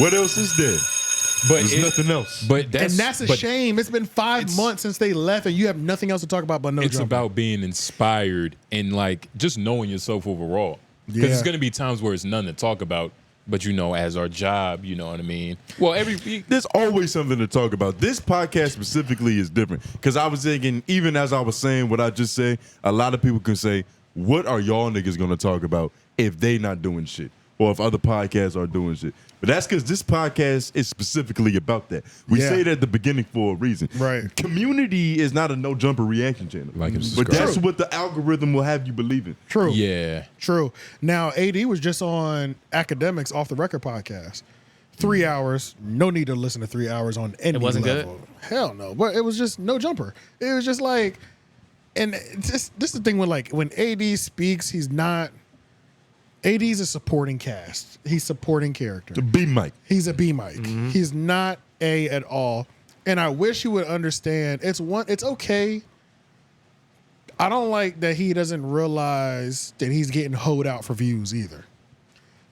What else is there? But There's nothing else. But that's a shame. It's been 5 months since they left, and you have nothing else to talk about but no It's jumper. about being inspired and like just knowing yourself overall. Because there's gonna be times where it's none to talk about, but you know, as our job, you know what I mean. Well, there's always something to talk about. This podcast specifically is different because I was thinking, even as I was saying what I just said, a lot of people can say, "What are y'all niggas gonna talk about if they not doing shit, or if other podcasts are doing shit?" But that's because this podcast is specifically about that. We say it at the beginning for a reason. Right. Community is not a no jumper reaction channel. Like and but subscribe. that's what the algorithm will have you believing. True. Yeah. True. Now, AD was just on Akademiks Off the Record podcast. 3 hours. No need to listen to 3 hours on any It wasn't level. Good? Hell no. But it was just no jumper. It was just like, and this is the thing when AD speaks, he's not. AD's a supporting cast. He's supporting character. The B mic. He's a B mic. He's not A at all. And I wish he would understand. It's okay. I don't like that he doesn't realize that he's getting hoed out for views either.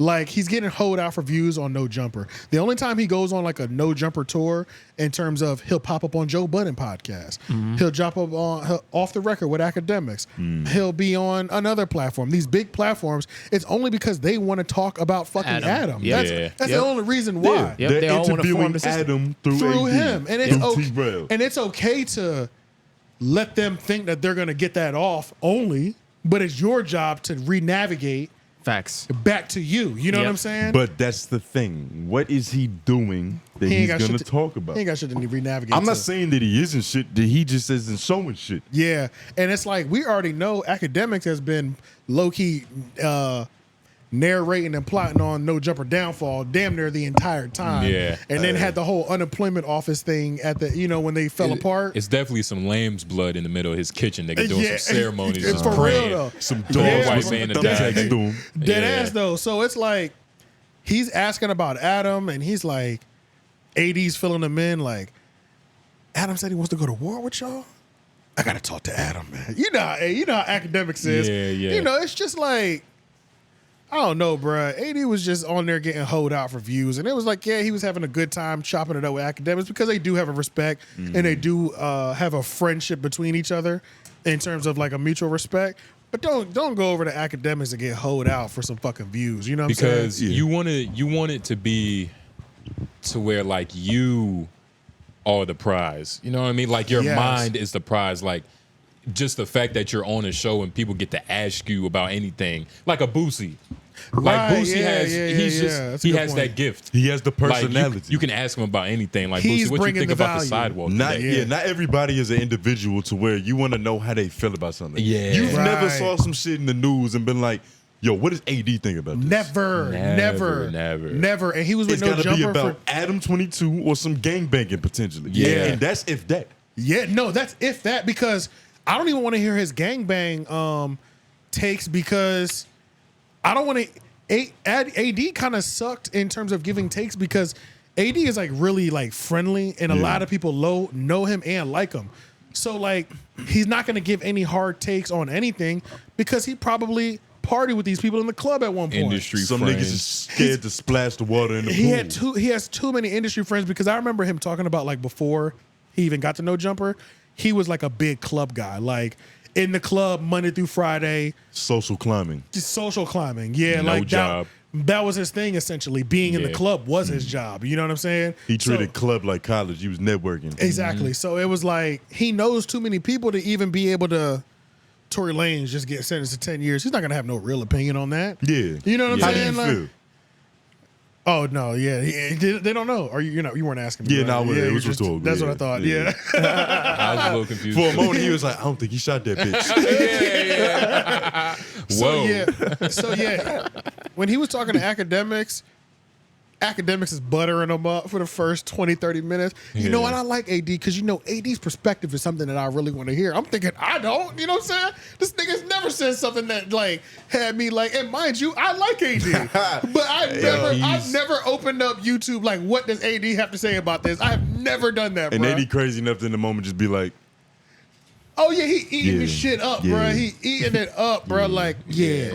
Like, he's getting hoed out for views on No Jumper. The only time he goes on like a No Jumper tour in terms of he'll pop up on Joe Budden podcast. He'll drop up on Off the Record with Akademiks. He'll be on another platform. These big platforms, it's only because they want to talk about fucking Adam. Yep. That's the only reason why. Yep, They're they all want to form interviewing the system. Adam Through AD, him. And it's through okay. T-Rail. And it's okay to let them think that they're gonna get that off only, but it's your job to re-navigate Facts. back to you. You know what Yep. I'm saying? But that's the thing. What is he doing that He ain't he's got going shit to talk about? He ain't got shit to re-navigate. I'm not to. saying that he isn't shit, that he just isn't showing shit. Yeah, and it's like we already know Akademiks has been low-key narrating and plotting on No Jumper downfall damn near the entire time. Yeah. And then had the whole unemployment office thing at the, when they fell apart. It's definitely some lamb's blood in the middle of his kitchen. They doing Yeah, some ceremonies, it's and for real, praying. though. Some dogs Yeah, with white man some to die. thumbtacks to him. Dead Yeah. ass though. So it's like he's asking about Adam and he's like, AD's filling him in like, Adam said he wants to go to war with y'all. I gotta talk to Adam, man. You know how Akademiks is. Yeah. It's just like, I don't know, bruh. AD was just on there getting hoed out for views. And it was like, yeah, he was having a good time chopping it up with Akademiks because they do have a respect and they do have a friendship between each other in terms of like a mutual respect. But don't go over to Akademiks and get hoed out for some fucking views. You know what I'm saying? Because you want it to be to where like you are the prize. You know what I mean? Like your Yes. mind is the prize. Like just the fact that you're on a show and people get to ask you about anything, like a Boosie. Like Right, Boosie That's a he good has point. that gift. He has the Like personality. you can ask him about anything. Like He's Boosie, what you bringing think the about value. the sidewalk Not today? not everybody is an individual to where you want to know how they feel about something. Yeah. You've never Right. saw some shit in the news and been like, yo, what does AD think about this? Never. And he was with It's No got to be Jumper about Adam22 or some gangbanging potentially. Yeah. And that's if that. that's if that, because I don't even want to hear his gangbang takes because I don't want to. AD kind of sucked in terms of giving takes because AD is like really like friendly and a lot of people know him and like him. So like he's not going to give any hard takes on anything because he probably partied with these people in the club at one point. Industry Some friends. niggas is scared to splash the water in the pool. He has too many industry friends because I remember him talking about like before he even got to No Jumper, he was like a big club guy, like in the club Monday through Friday, Social climbing. just social climbing. Yeah, No like job. That was his thing essentially. Being in the Yeah. club was his job. You know what I'm saying? He So- treated club like college. He was networking. exactly. So it was like he knows too many people to even be able to. Tory Lanez just get sentenced to 10 years. He's not gonna have no real opinion on that. Yeah. You know what I'm How saying? do you Like- feel? Oh no, yeah, they don't know. Or you weren't asking me. Yeah, right? no, it you're was rhetorical, That's what I yeah, thought. yeah. Yeah. I was a little confused. For a moment, he was like, I don't think he shot that bitch. Whoa. So yeah, when he was talking to Akademiks is buttering him up for the first 20, 30 minutes. You know what? I like AD because AD's perspective is something that I really want to hear. I'm thinking, I don't. You know what I'm saying? This nigga's never said something that like had me like, and mind you, I like AD. But I've never opened up YouTube like, what does AD have to say about this? I have never done that, And bro. then he crazy enough to in the moment just be like, Oh yeah, he eating this Yeah. shit up, Yeah. bro. He eating it up, bro. Like, yeah,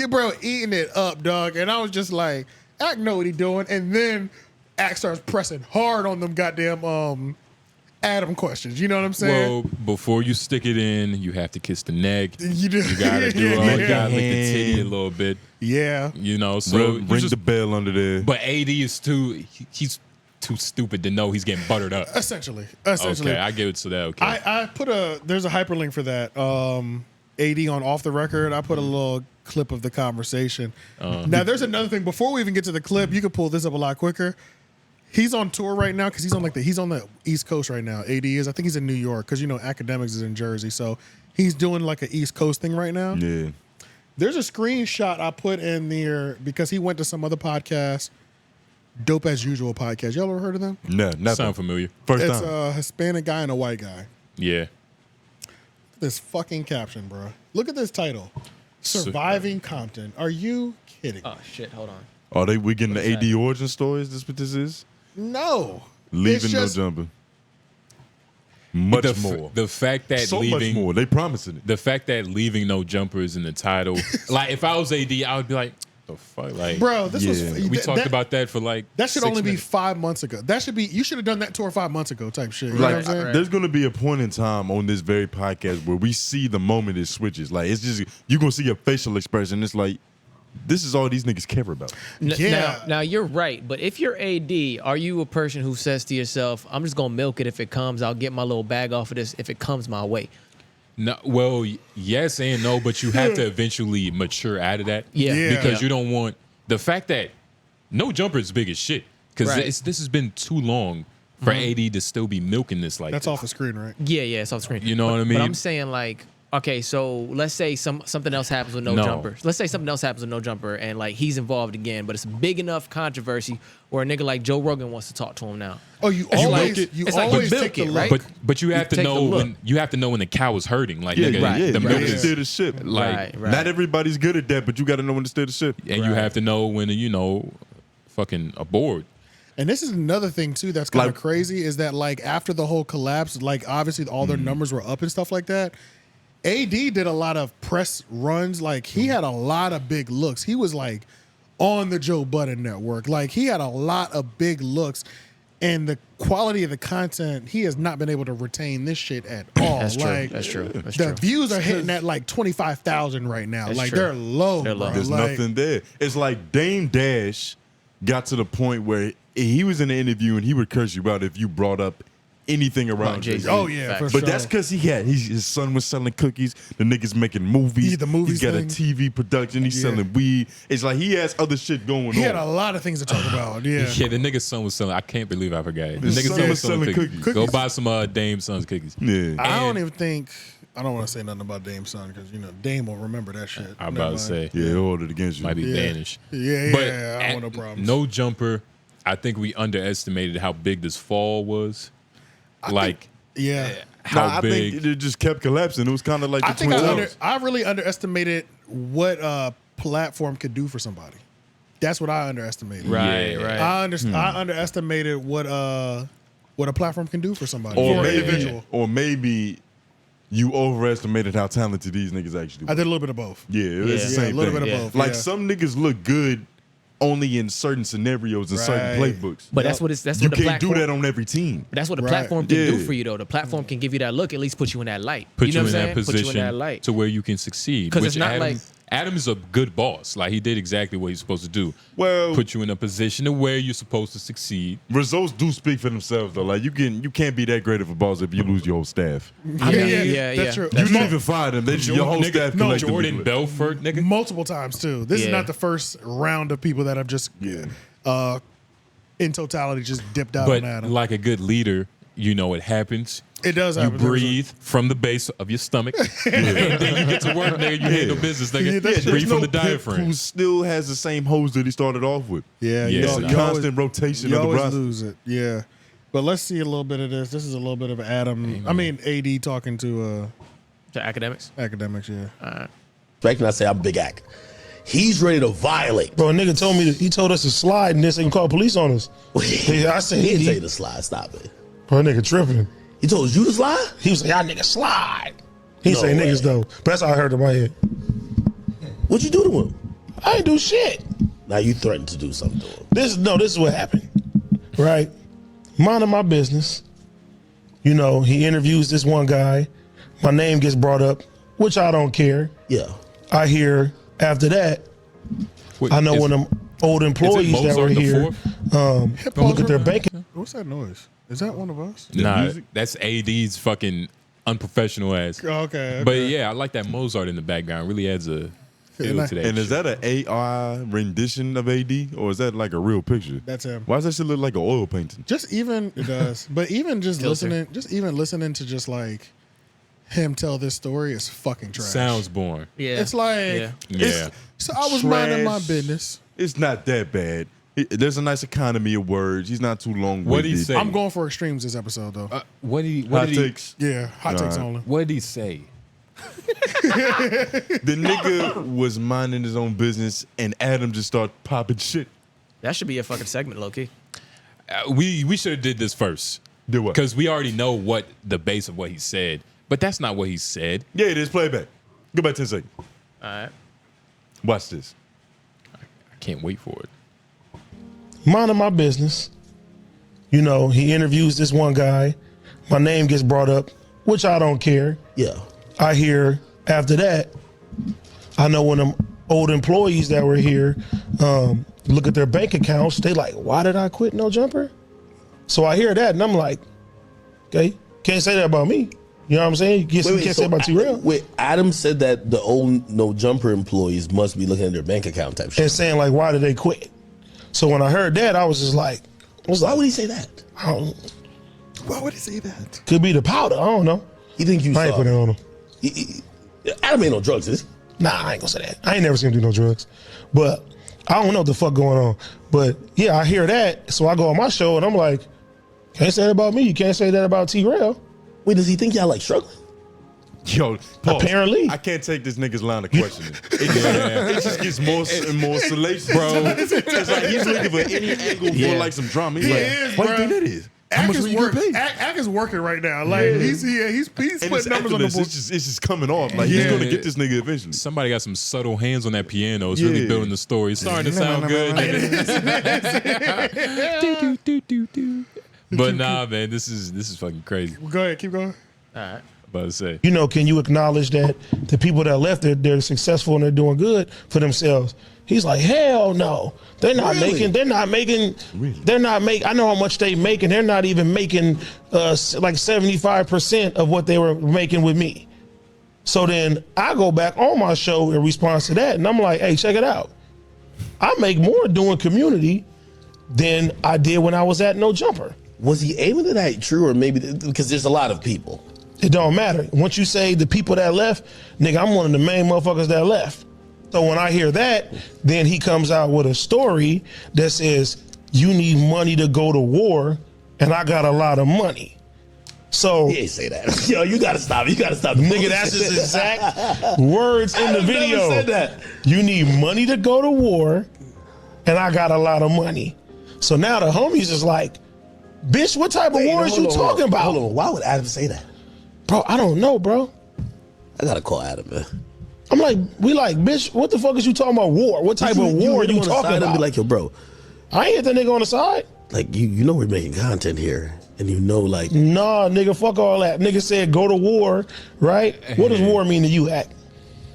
bro, eating it up, dog. And I was just like, Ak know what he doing, and then Ak starts pressing hard on them goddamn Adam questions. You know what I'm saying? Well, before you stick it in, you have to kiss the neck. You do. You gotta do all. You gotta lick the titty a little bit. Yeah. You know, so ring the bell under there. But AD is he's too stupid to know he's getting buttered up. Essentially. Okay, I give it to that. Okay. I put there's a hyperlink for that. AD on Off the Record. I put a little clip of the conversation. Now there's another thing. Before we even get to the clip, you can pull this up a lot quicker. He's on tour right now because he's on the East Coast right now. AD is. I think he's in New York because Akademiks is in Jersey, so he's doing like an East Coast thing right now. Yeah. There's a screenshot I put in there because he went to some other podcast, Dope as Usual podcast. Y'all ever heard of them? No, nothing. Sound familiar? First It's time. a Hispanic guy and a white guy. Yeah. This fucking caption, bro. Look at this title: Surviving Compton. Are you kidding? Oh shit! Hold on. Are we getting the What's AD that? origin story? Is this what this is? No. Leaving It's just- no jumper. Much more. The fact that So leaving much more. They promising it. the fact that leaving no jumper is in the title. Like if I was AD, I would be like, the fuck, like, Bro, this Yeah. was we talked about that for like that should 6 only be minutes. 5 months ago. You should have done that tour 5 months ago type shit. You know what I'm Like, saying? there's going to be a point in time on this very podcast where we see the moment it switches. Like, it's just, you're going to see a facial expression. It's like, this is all these niggas care about. Yeah. Now you're right, but if you're AD, are you a person who says to yourself, "I'm just gonna milk it if it comes. I'll get my little bag off of this if it comes my way"? No, well, yes and no, but you have to eventually mature out of that. Yeah. Yeah. Because you don't want the fact that no jumper is big as shit. Because Right. this has been too long for AD to still be milking this like That's this. off the screen, right? Yeah, it's off the screen. You know what I mean? But I'm saying like, okay, so let's say something else happens with no jumper. Let's say something else happens with no jumper, and like he's involved again, but it's a big enough controversy where a nigga like Joe Rogan wants to talk to him now. Oh, you you always milk it. you It's like always you take milk the it, look. right? But you have to take the know look. when the cow is hurting. Like Yeah, nigga, yeah, the you milk gotta is steer the ship. like, right. Not everybody's good at that, but you got to know when to steer the ship. and you have to know when to, fucking aboard. And this is another thing too that's kind of Like- crazy is that like after the whole collapse, like obviously all their numbers were up and stuff like that. AD did a lot of press runs. Like he had a lot of big looks. He was like on the Joe Budden network. Like he had a lot of big looks. And the quality of the content, he has not been able to retain this shit at all. That's true. Like, That's true. That's the true. views are hitting at like 25,000 right now. That's Like true. they're low. They're low. Bro. There's Like, nothing there. It's like Dame Dash got to the point where he was in an interview and he would curse you out if you brought up anything around Jay-Z. Jay-Z. Oh yeah, for Facts. sure. But that's because his son was selling cookies. The nigga's making movies. Yeah, the movies He's got thing. a TV production. He's Yeah. selling weed. It's like he has other shit going he on. had a lot of things to talk about. Yeah. Yeah, the nigga's son was selling. I can't believe I forgot it. The His nigga's son son was was selling selling cookies. cookies. Go buy some Dame Son's cookies. Yeah. I don't And- even think I don't want to say nothing about Dame's son because Dame will remember that shit. I'm Never about to mind. say Yeah, he'll hold it against you. might be Yeah. banished. Yeah, But yeah, I don't want no problems. No jumper. I think we underestimated how big this fall was. Yeah. How I big? think it just kept collapsing. It was kind of like I the think Twin Towers. I really underestimated what a platform could do for somebody. That's what I underestimated. Right, right. I underestimated what a platform can do for somebody. Or for an maybe, individual. you overestimated how talented these niggas actually were. I did a little bit of both. Yeah, it's the Yeah, same a little thing. bit of Yeah. both. Like yeah. some niggas look good only in certain scenarios and certain Right. playbooks. But that's what the you can't platform, do that on every team. That's what the Right. platform can do Yeah. for you, though. The platform can give you that look, at least put you in that light. Put you, know in what I'm that saying? position Put you in that light. to where you can succeed. 'Cause Which it's not Adam, like- Adam's a good boss. Like he did exactly what he's supposed to do. Well- put you in a position to where you're supposed to succeed. Results do speak for themselves though. Like you can't be that great of a boss if you lose your whole staff. I mean, yeah, that's true. You didn't even fire them. They just, your whole staff no, collectively Jordan do it. Belfort, nigga. Multiple times too. This is Yeah. not the first round of people that have just in totality just dipped out But on Adam. like a good leader, it happens. It does You happen. breathe from the base of your stomach, and then you get to work, nigga. You ain't no business, nigga. Yeah, that's true. breathe from no the pimp diaphragm. who still has the same hose that he started off with. Yeah, Yeah, It's so a you constant rotation You of the always process. lose it. Yeah. But let's see a little bit of this. This is a little bit of AD talking to To academics. academics, yeah. Respect, and I say I'm Big Ack. He's ready to violate. Bro, a nigga told me he told us to slide and then so he can call police on us. Yeah, I said He didn't he, tell you to slide. Stop it. bro, nigga tripping. He told you to slide? He was like, y'all niggas slide. He No say way. niggas though. But that's all I heard in my head. What'd you do to him? I ain't do shit. Now you threatened to do something to him. This is what happened, right? Minding my business. You know, he interviews this one guy. My name gets brought up, which I don't care. Yeah. I hear after that, Wait, I know when them old employees that were Mozart the here look at their bank. What's that noise? Is that one of us? Nah, music? that's AD's fucking unprofessional ass. Okay. But yeah, I like that Mozart in the background. Really adds a feel to that. And is that an AI rendition of AD, or is that like a real picture? That's him. Why does that shit look like an oil painting? Just even it does, but even just listening to just like him tell this story is fucking trash. Sounds boring. Yeah. It's like Yeah. So I was minding my Trash. business. It's not that bad. There's a nice economy of words. He's not too long. What'd he say? I'm going for extremes this episode though. What did he? Hot What did he? takes. Yeah, hot takes only. What did he say? The nigga was minding his own business, and Adam just started popping shit. That should be a fucking segment, low key. We should have did this first. Do what? Because we already know what the base of what he said, but that's not what he said. Yeah, it is. Playback. Go back 10 seconds. All right. Watch this. I can't wait for it. Minding my business. You know, he interviews this one guy. My name gets brought up, which I don't care. Yeah. I hear after that, I know when them old employees that were here look at their bank accounts, they like, why did I quit No Jumper? So I hear that and I'm like, okay, can't say that about me. You know what I'm saying? You can't say about T-Rail. Wait, Adam said that the old No Jumper employees must be looking at their bank account type shit. And saying like, why did they quit? So when I heard that, I was just like, Why would he say that? I don't, Why would he say that? could be the powder. I don't know. You think you I ain't saw? putting it on him. Adam ain't no drugs, is he? Nah, I ain't gonna say that. I ain't never seen him do no drugs. But I don't know what the fuck going on. But yeah, I hear that. So I go on my show and I'm like, can't say that about me. You can't say that about T-Rail. Wait, does he think y'all like struggling? Yo, pause. Apparently. I can't take this nigga's line of questioning. It just gets more and more salacious, bro. It's like he's looking for any angle for like some drama. He's He like, is, what do bro. you think that is? How much Ak were is you gonna pay? Ak is working right now. Like he's And putting it's numbers on the effortless. board. It's just coming off. Like he's Yeah. gonna get this nigga eventually. Somebody got some subtle hands on that piano. It's really Yeah. building the story. It's starting to sound good. But nah, man, this is fucking crazy. Go ahead, keep going. All right. About to say. You know, can you acknowledge that the people that left, they're successful and they're doing good for themselves? He's like, hell no. They're not Really? making, I know how much they make and they're not even making like 75% of what they were making with me. So then I go back on my show in response to that and I'm like, hey, check it out. I make more doing community than I did when I was at No Jumper. Was he aiming at that true or maybe because there's a lot of people? It don't matter. Once you say the people that left, nigga, I'm one of the main motherfuckers that left. So when I hear that, then he comes out with a story that says, you need money to go to war, and I got a lot of money. So, He ain't say that. Yo, you gotta stop. You gotta stop. The nigga, bullshit. that's his exact words in the Adam never video. said that. You need money to go to war, and I got a lot of money. So now the homies is like, bitch, what type of Wait, war is hold you on, talking about? Hold on. Why would Adam say that? Bro, I don't know, bro. I gotta call Adam, man. I'm like, bitch, what the fuck is you talking about war? What type of war are hit him you on the talking side and about? Be like, yo, bro, I ain't hit that nigga on the side. like you know we're making content here, and you know, like, Nah, nigga, fuck all that. Nigga said go to war, right? What does war mean to you, Ak?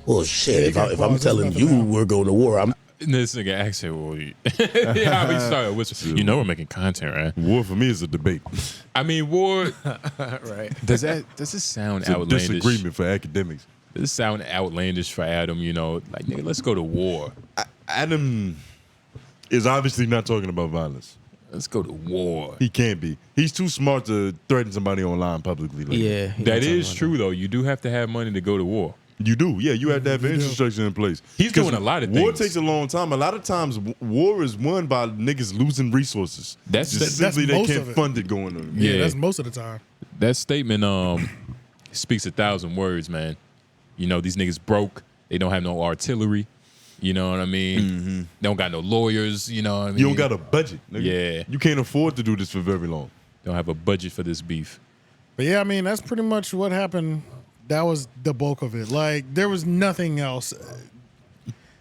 well, shit. Yeah, If I'm telling nothing you now. we're going to war, I'm. This nigga actually, well, yeah, we started with, you know, we're making content, right? War for me is a debate. I mean, war. Right. Does this sound It's a outlandish? disagreement for academics. Does this sound outlandish for Adam? You know, like nigga, let's go to war. Adam is obviously not talking about violence. Let's go to war. He can't be. He's too smart to threaten somebody online publicly. Like Yeah. That is true, though. You do have to have money to go to war. You do. Yeah, you have to have infrastructure in place. He's 'Cause doing a lot of war things. takes a long time. A lot of times, war is won by niggas losing resources. That's Just that's simply they most can't of it. fund it going on. Yeah, Yeah. that's most of the time. that statement speaks 1,000 words, man. You know, these niggas broke. They don't have no artillery. You know what I mean? They don't got no lawyers. You know what I mean? You don't got a budget. Nigga. Yeah. You can't afford to do this for very long. Don't have a budget for this beef. But yeah, I mean, that's pretty much what happened. That was the bulk of it. Like, there was nothing else.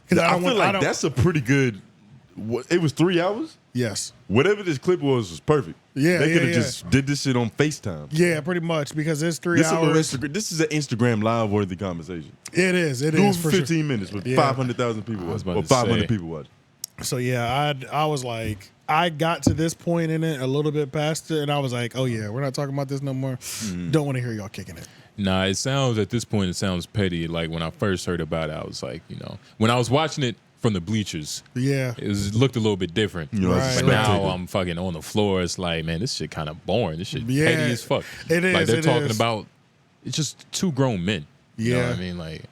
Because I feel like that's a pretty good It was 3 hours. Yes. Whatever this clip was perfect. Yeah, they yeah, could have yeah. just did this shit on FaceTime. Yeah, pretty much because it's 3 This hours. this is an Instagram live worthy conversation. It is. It Do is for 15 sure. minutes with Yeah. 500,000 people was watching, about or to 500 say. people watching. So yeah, I was like, I got to this point in it a little bit past it, and I was like, oh yeah, we're not talking about this no more. Don't want to hear y'all kicking it. Nah, it sounds at this point it sounds petty. Like when I first heard about it, I was like, when I was watching it from the bleachers, Yeah. it looked a little bit different. You know, as a Right. But now spectator. I'm fucking on the floor. It's like, man, this shit kind of boring. This shit Yeah, petty as fuck. it is, Like they're it talking is. about it's just two grown men. You know Yeah. what I mean? Like,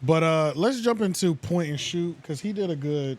But let's jump into point and shoot because he did a good